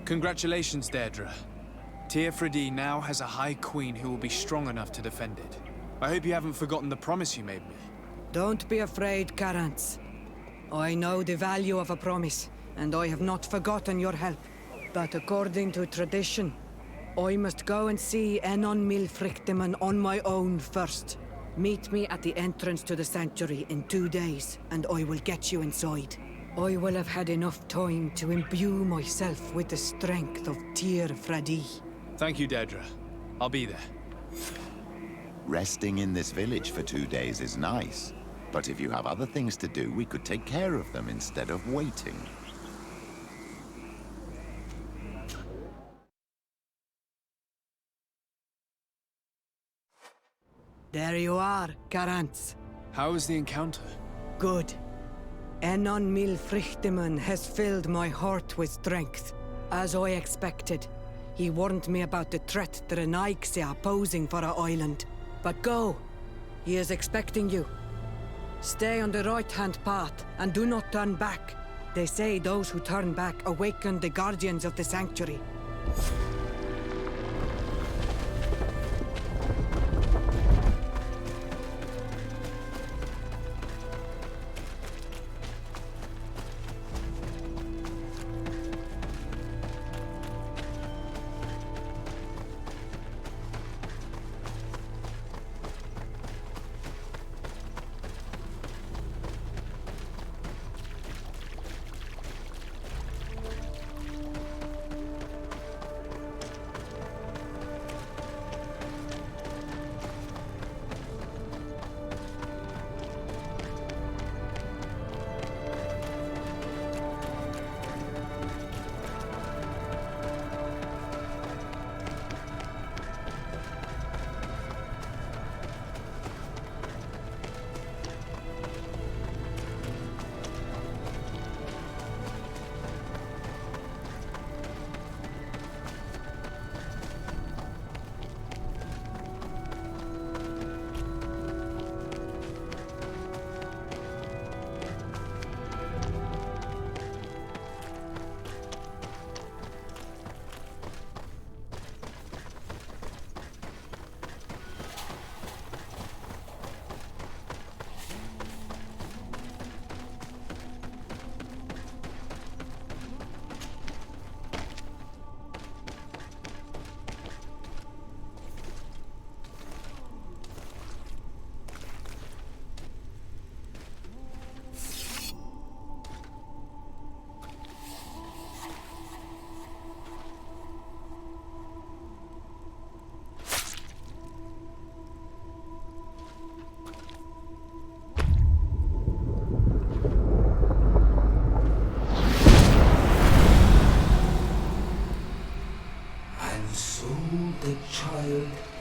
Congratulations, Deirdre. Teofredi now has a High Queen who will be strong enough to defend it. I hope you haven't forgotten the promise you made me. Don't be afraid, Carantz. I know the value of a promise, and I have not forgotten your help. But according to tradition, I must go and see Enon Milfrichteman on my own first. Meet me at the entrance to the sanctuary in 2 days, and I will get you inside. I will have had enough time to imbue myself with the strength of Teofredi. Thank you, Deirdre. I'll be there. Resting in this village for 2 days is nice, but if you have other things to do, we could take care of them instead of waiting. There you are, Carantz. How was the encounter? Good. Enon Milfrichteman has filled my heart with strength. As I expected, he warned me about the threat the Nadaig are posing for our island. But go! He is expecting you. Stay on the right-hand path and do not turn back. They say those who turn back awaken the guardians of the sanctuary.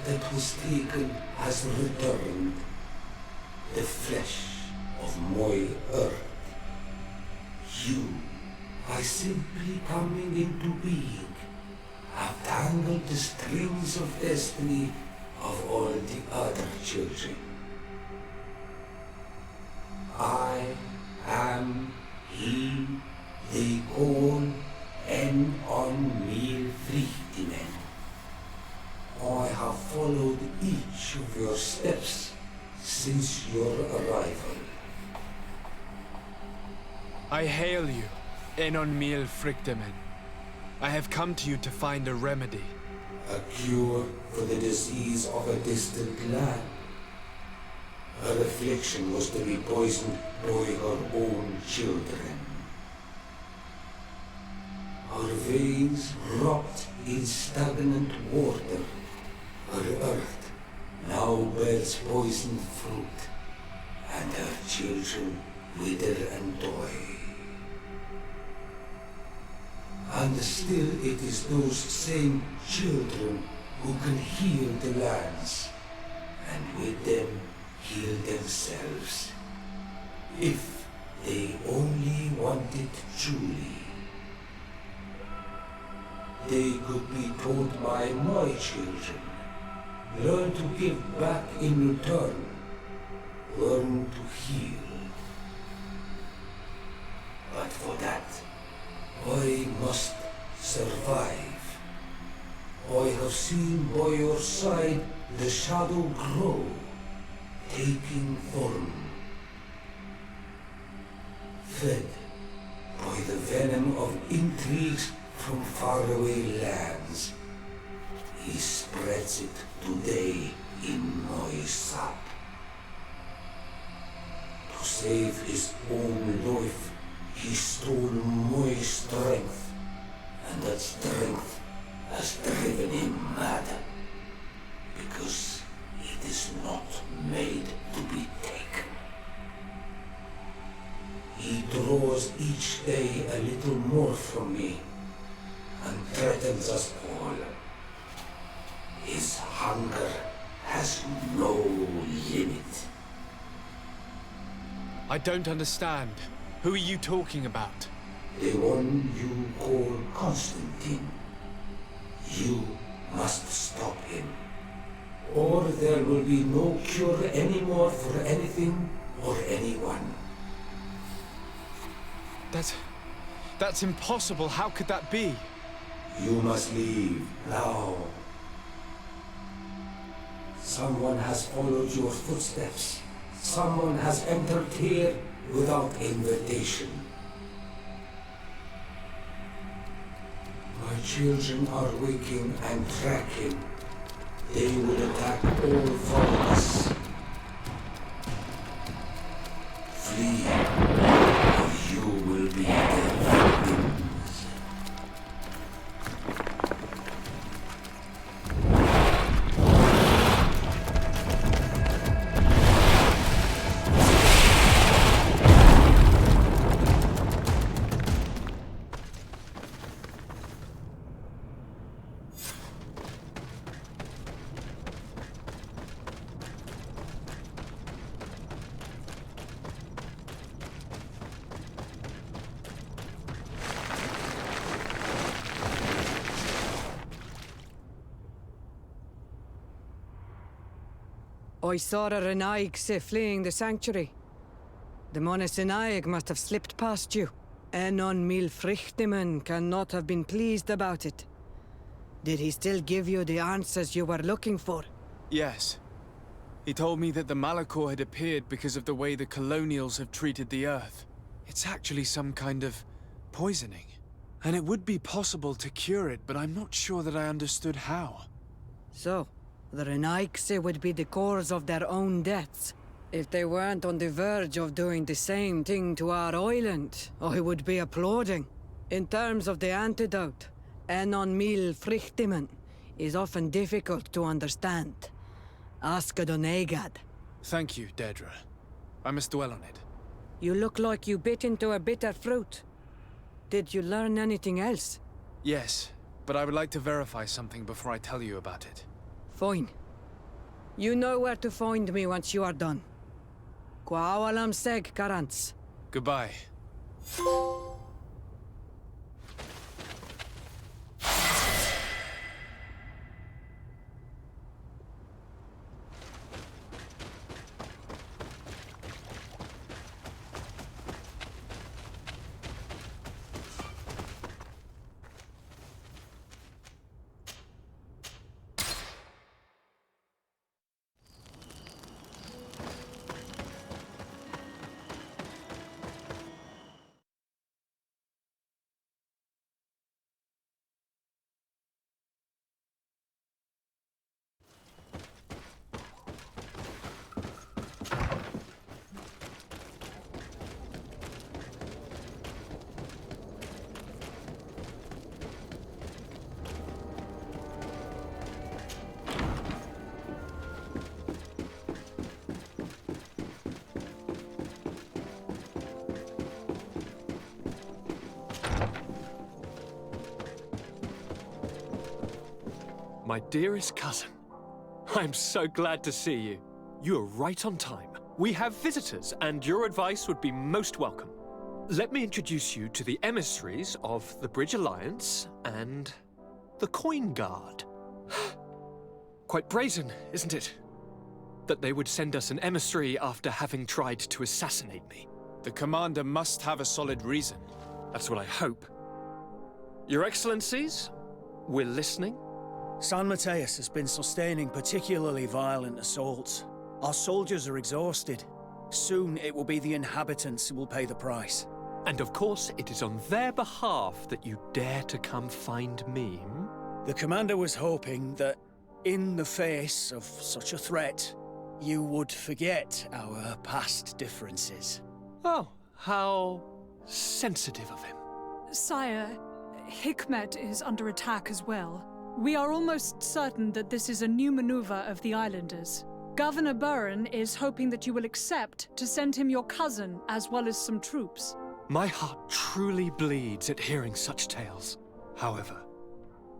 that was taken has returned, the flesh of my earth. You, by simply coming into being, have tangled the strings of destiny of all the other children. I am he they call Enon Milfrichteman. I have followed each of your steps since your arrival. I hail you, Enon Milfrichteman. I have come to you to find a remedy. A cure for the disease of a distant land. Her affliction was to be poisoned by her own children. Her veins rot in stagnant water. Her earth now bears poisoned fruit, and her children wither and die. And still it is those same children who can heal the lands, and with them heal themselves, if they only want it truly. They could be taught by my children, learn to give back in return, learn to heal. But for that, I must survive. I have seen by your side the shadow grow, taking form. Fed by the venom of intrigues from faraway lands, he spreads it today in my sap. To save his own life, he stole my strength, and that strength has driven him mad, because it is not made to be taken. He draws each day a little more from me, and threatens us all. His hunger has no limit. I don't understand. Who are you talking about? The one you call Constantine. You must stop him, or there will be no cure anymore for anything or anyone. That's impossible. How could that be? You must leave now. Someone has followed your footsteps. Someone has entered here without invitation. My children are waking and tracking. They will attack all for us. Flee, or you will be their victims. I saw a Nadaig fleeing the sanctuary. The Nadaig must have slipped past you. Enon mil Frichtimen cannot have been pleased about it. Did he still give you the answers you were looking for? Yes. He told me that the Malachor had appeared because of the way the colonials have treated the Earth. It's actually some kind of poisoning. And it would be possible to cure it, but I'm not sure that I understood how. So, the Nadaig would be the cause of their own deaths. If they weren't on the verge of doing the same thing to our island, I would be applauding. In terms of the antidote, Enon mil Frichtimen is often difficult to understand. Ask Nadaig. Thank you, Dedra. I must dwell on it. You look like you bit into a bitter fruit. Did you learn anything else? Yes, but I would like to verify something before I tell you about it. Fine. You know where to find me once you are done. Quawalam seg, Karants. Goodbye. My dearest cousin, I'm so glad to see you. You are right on time. We have visitors, and your advice would be most welcome. Let me introduce you to the emissaries of the Bridge Alliance and the Coin Guard. Quite brazen, isn't it? That they would send us an emissary after having tried to assassinate me. The commander must have a solid reason. That's what I hope. Your Excellencies, we're listening. San Mateus has been sustaining particularly violent assaults. Our soldiers are exhausted. Soon it will be the inhabitants who will pay the price. And of course, it is on their behalf that you dare to come find me. The commander was hoping that, in the face of such a threat, you would forget our past differences. Oh, how sensitive of him. Sire, Hikmet is under attack as well. We are almost certain that this is a new maneuver of the islanders. Governor Buren is hoping that you will accept to send him your cousin as well as some troops. My heart truly bleeds at hearing such tales. However,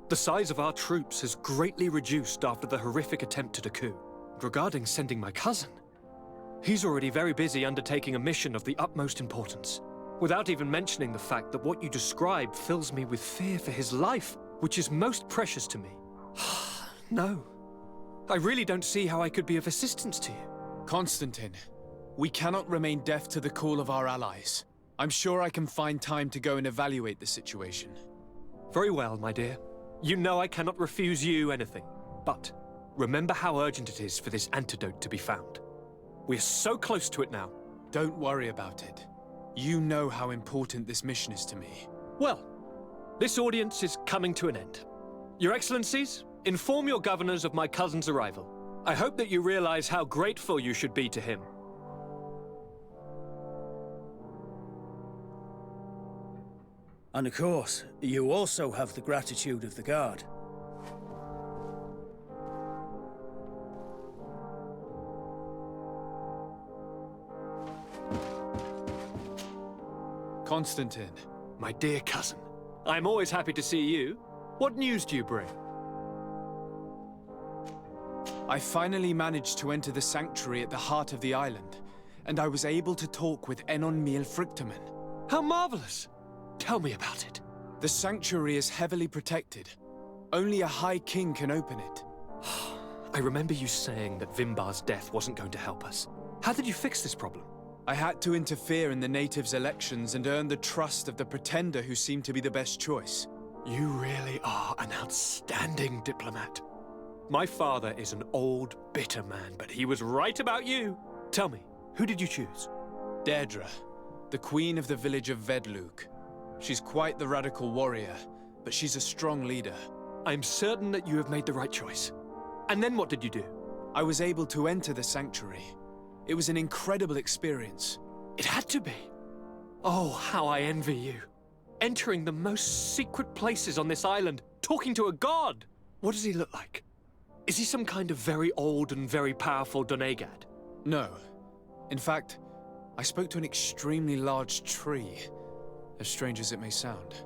the size of our troops has greatly reduced after the horrific attempt at a coup. Regarding sending my cousin, he's already very busy undertaking a mission of the utmost importance, without even mentioning the fact that what you describe fills me with fear for his life, which is most precious to me. No. I really don't see how I could be of assistance to you. Constantine, we cannot remain deaf to the call of our allies. I'm sure I can find time to go and evaluate the situation. Very well, my dear. You know I cannot refuse you anything. But remember how urgent it is for this antidote to be found. We're so close to it now. Don't worry about it. You know how important this mission is to me. Well, this audience is coming to an end. Your Excellencies, inform your governors of my cousin's arrival. I hope that you realize how grateful you should be to him. And of course, you also have the gratitude of the Guard. Constantine. My dear cousin, I'm always happy to see you. What news do you bring? I finally managed to enter the sanctuary at the heart of the island, and I was able to talk with Enon Miel Frictamen. How marvelous! Tell me about it. The sanctuary is heavily protected. Only a High King can open it. I remember you saying that Vimbar's death wasn't going to help us. How did you fix this problem? I had to interfere in the natives' elections and earn the trust of the pretender who seemed to be the best choice. You really are an outstanding diplomat. My father is an old, bitter man, but he was right about you. Tell me, who did you choose? Deirdre, the queen of the village of Vedluk. She's quite the radical warrior, but she's a strong leader. I'm certain that you have made the right choice. And then what did you do? I was able to enter the sanctuary. It was an incredible experience. It had to be. Oh, how I envy you. Entering the most secret places on this island, talking to a god. What does he look like? Is he some kind of very old and very powerful Donegad? No. In fact, I spoke to an extremely large tree, as strange as it may sound.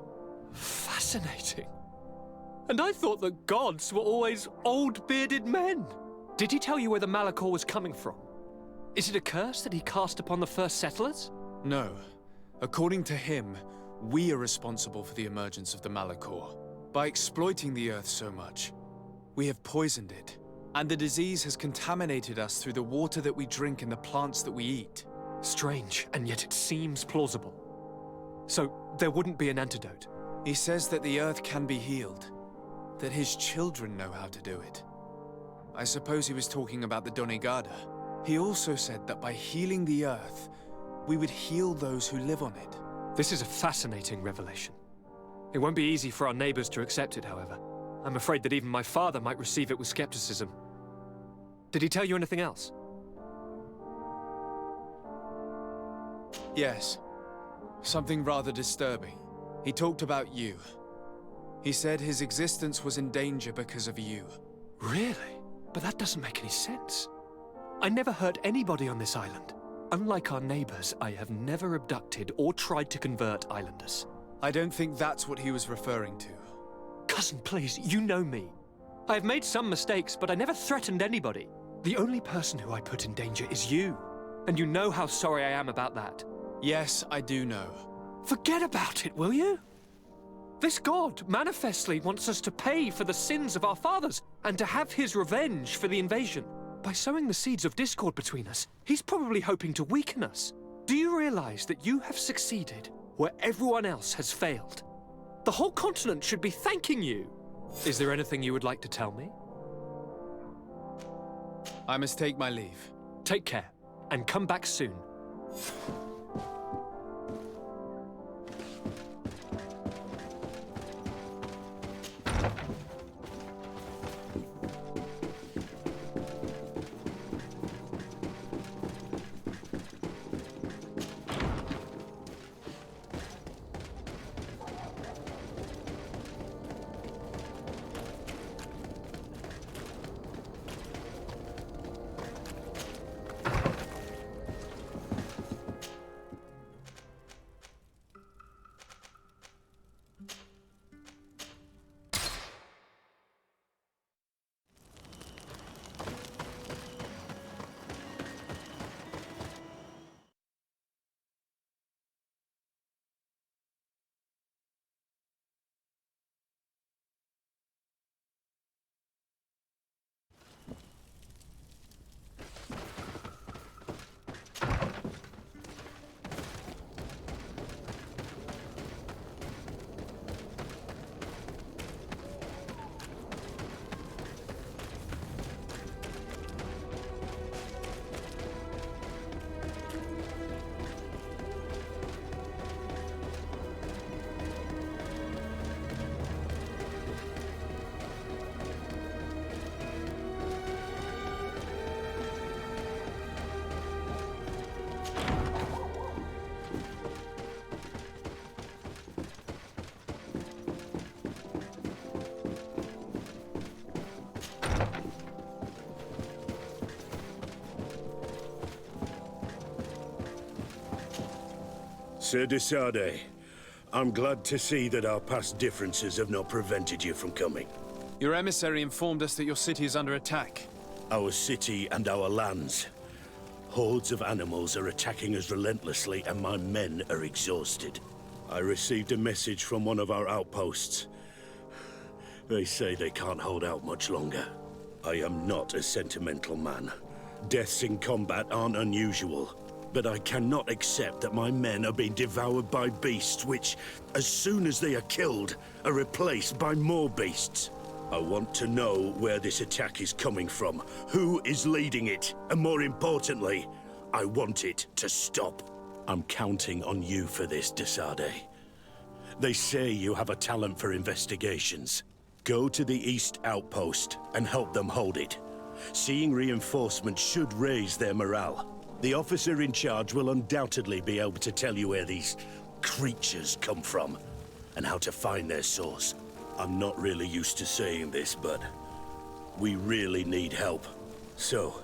Fascinating. And I thought that gods were always old, bearded men. Did he tell you where the Malachor was coming from? Is it a curse that he cast upon the first settlers? No. According to him, we are responsible for the emergence of the Malachor. By exploiting the Earth so much, we have poisoned it, and the disease has contaminated us through the water that we drink and the plants that we eat. Strange, and yet it seems plausible. So, there wouldn't be an antidote? He says that the Earth can be healed, that his children know how to do it. I suppose he was talking about the Donegada. He also said that by healing the Earth, we would heal those who live on it. This is a fascinating revelation. It won't be easy for our neighbors to accept it, however. I'm afraid that even my father might receive it with skepticism. Did he tell you anything else? Yes. Something rather disturbing. He talked about you. He said his existence was in danger because of you. Really? But that doesn't make any sense. I never hurt anybody on this island. Unlike our neighbors, I have never abducted or tried to convert islanders. I don't think that's what he was referring to. Cousin, please, you know me. I have made some mistakes, but I never threatened anybody. The only person who I put in danger is you. And you know how sorry I am about that. Yes, I do know. Forget about it, will you? This god manifestly wants us to pay for the sins of our fathers and to have his revenge for the invasion. By sowing the seeds of discord between us, he's probably hoping to weaken us. Do you realize that you have succeeded where everyone else has failed? The whole continent should be thanking you. Is there anything you would like to tell me? I must take my leave. Take care, and come back soon. Sir Desade, I'm glad to see that our past differences have not prevented you from coming. Your emissary informed us that your city is under attack. Our city and our lands. Hordes of animals are attacking us relentlessly, and my men are exhausted. I received a message from one of our outposts. They say they can't hold out much longer. I am not a sentimental man. Deaths in combat aren't unusual. But I cannot accept that my men are being devoured by beasts which, as soon as they are killed, are replaced by more beasts. I want to know where this attack is coming from, who is leading it, and more importantly, I want it to stop. I'm counting on you for this, Desade. They say you have a talent for investigations. Go to the East Outpost and help them hold it. Seeing reinforcements should raise their morale. The officer in charge will undoubtedly be able to tell you where these creatures come from, and how to find their source. I'm not really used to saying this, but we really need help. So,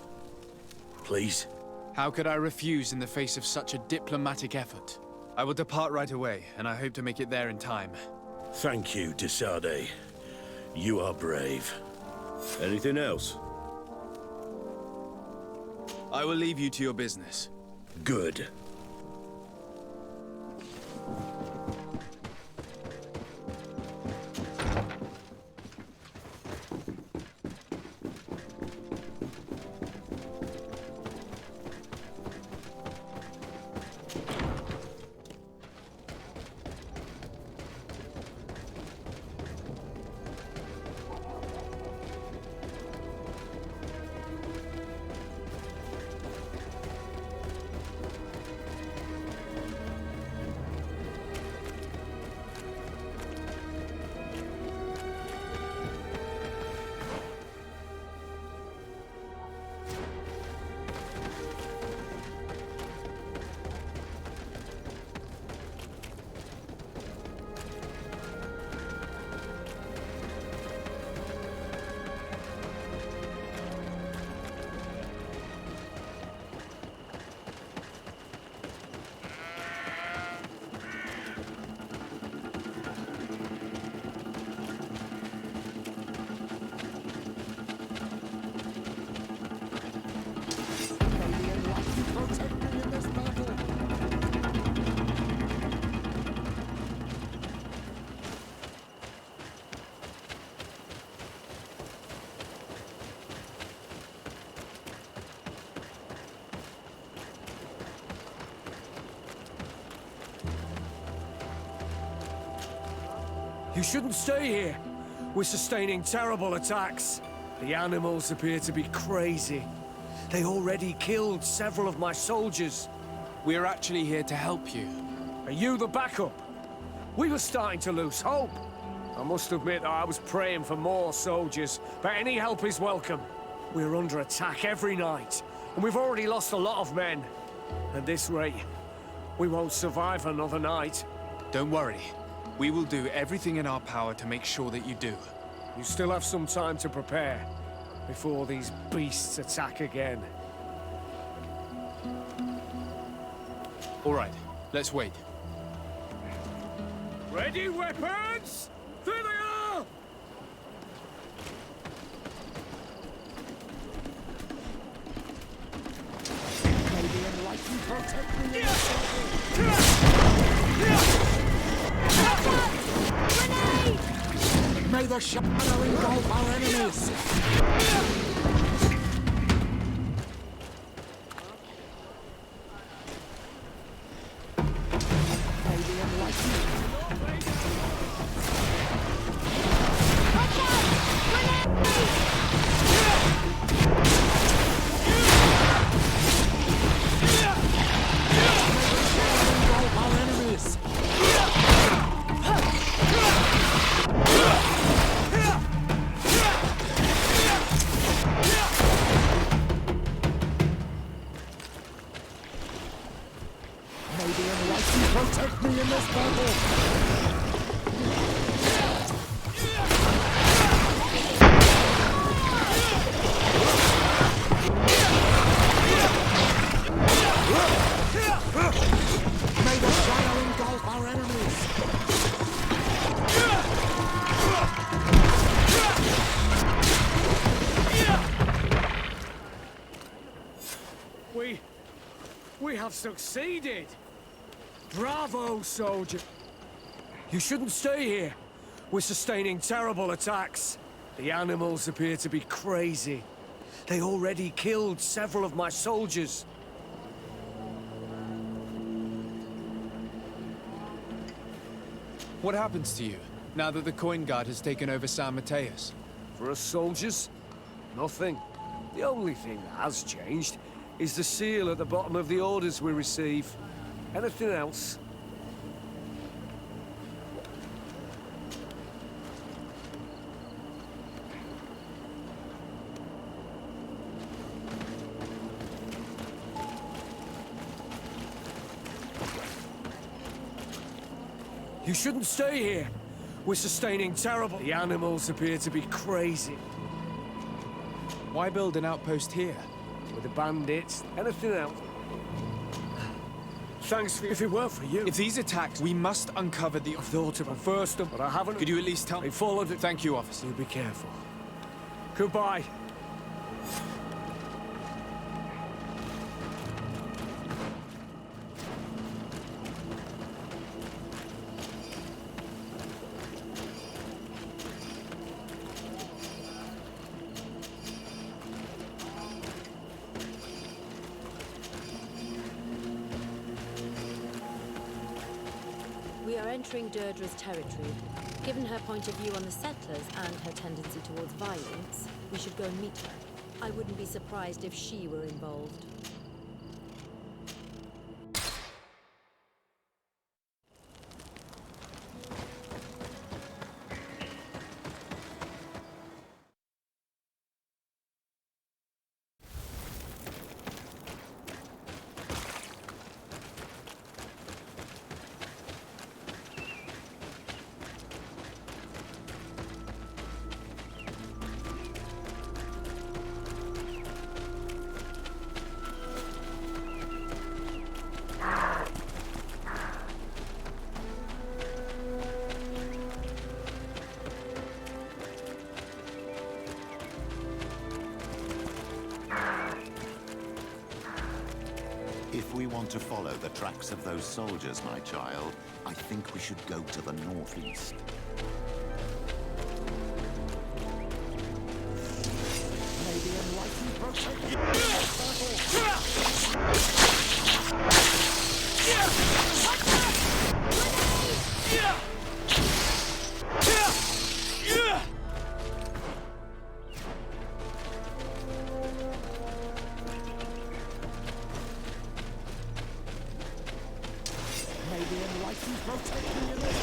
please? How could I refuse in the face of such a diplomatic effort? I will depart right away, and I hope to make it there in time. Thank you, Desade. You are brave. Anything else? I will leave you to your business. Good. You shouldn't stay here. We're sustaining terrible attacks. The animals appear to be crazy. They already killed several of my soldiers. We're actually here to help you. Are you the backup? We were starting to lose hope. I must admit that I was praying for more soldiers, but any help is welcome. We're under attack every night, and we've already lost a lot of men. At this rate, we won't survive another night. Don't worry. We will do everything in our power to make sure that you do. You still have some time to prepare, before these beasts attack again. All right, let's wait. Ready, weapons? There they are! May the enlightened protect me. May the shadow engulf our enemies! May the enlightened... Protect me in this battle! May the shadow engulf our enemies! We have succeeded! Bravo, soldier! You shouldn't stay here. We're sustaining terrible attacks. The animals appear to be crazy. They already killed several of my soldiers. What happens to you, now that the coin guard has taken over San Mateus? For us soldiers, nothing. The only thing that has changed is the seal at the bottom of the orders we receive. Anything else? You shouldn't stay here. We're sustaining terrible... The animals appear to be crazy. Why build an outpost here? With the bandits, anything else? Thanks for... If it weren't for you... If these attacks, we must uncover the... I thought of a first, but I haven't... Could you at least tell me? They followed it. Thank you, officer. You be careful. Goodbye. We are entering Deirdre's territory. Given her point of view on the settlers and her tendency towards violence, we should go and meet her. I wouldn't be surprised if she were involved. If we want to follow the tracks of those soldiers, my child, I think we should go to the northeast. May the enlightened protect you. enlightened protect me in this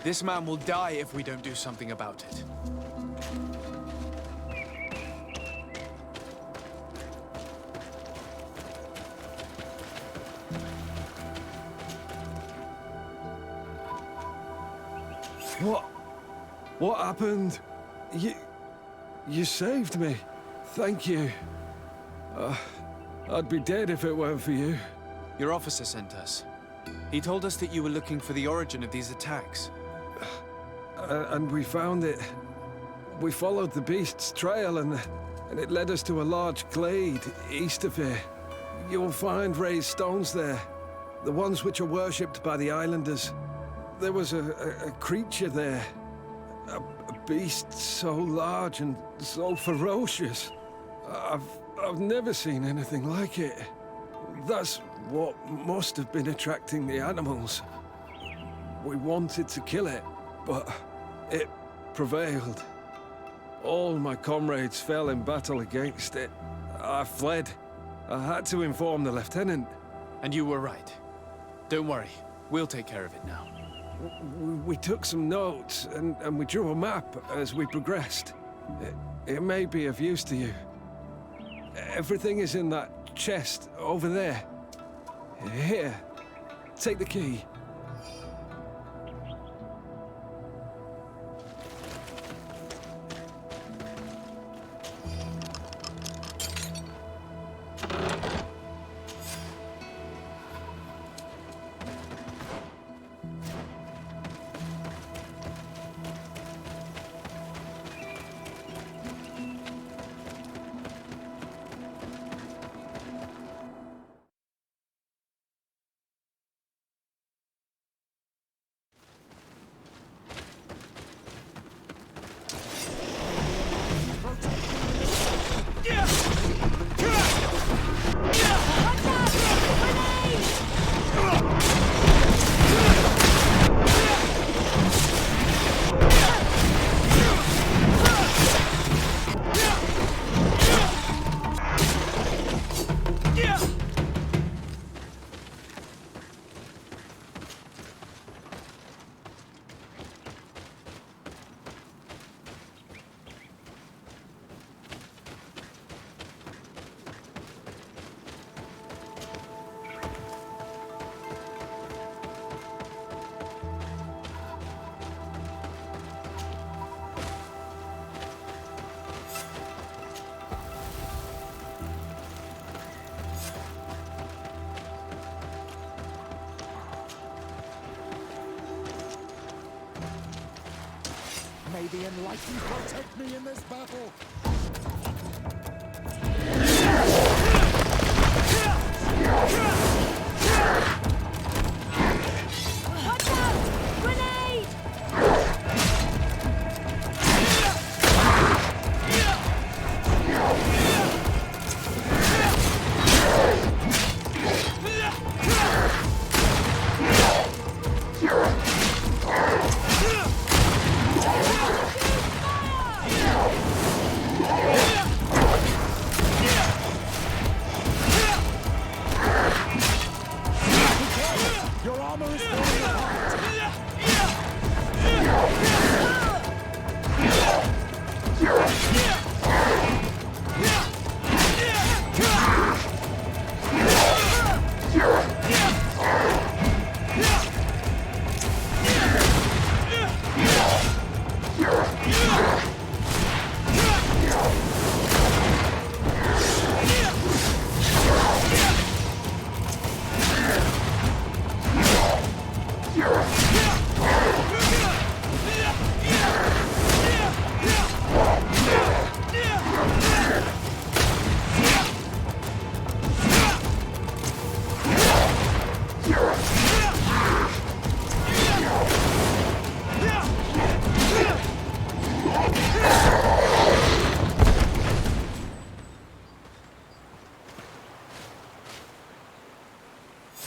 This man will die if we don't do something about it. What happened? You saved me. Thank you. I'd be dead if it weren't for you. Your officer sent us. He told us that you were looking for the origin of these attacks. And we found it. We followed the beast's trail and it led us to a large glade east of here. You'll find raised stones there. The ones which are worshipped by the islanders. There was a creature there. A beast so large and so ferocious. I've never seen anything like it. That's what must have been attracting the animals. We wanted to kill it, but it prevailed. All my comrades fell in battle against it. I fled. I had to inform the lieutenant. And you were right. Don't worry, we'll take care of it now. We took some notes, and we drew a map as we progressed. It may be of use to you. Everything is in that chest over there. Here, take the key. May the enlightened protect me in this battle. Watch out! Grenade!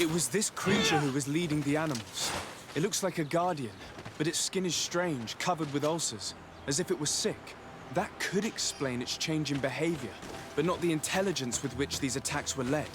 It was this creature who was leading the animals. It looks like a guardian, but its skin is strange, covered with ulcers, as if it was sick. That could explain its change in behavior, but not the intelligence with which these attacks were led.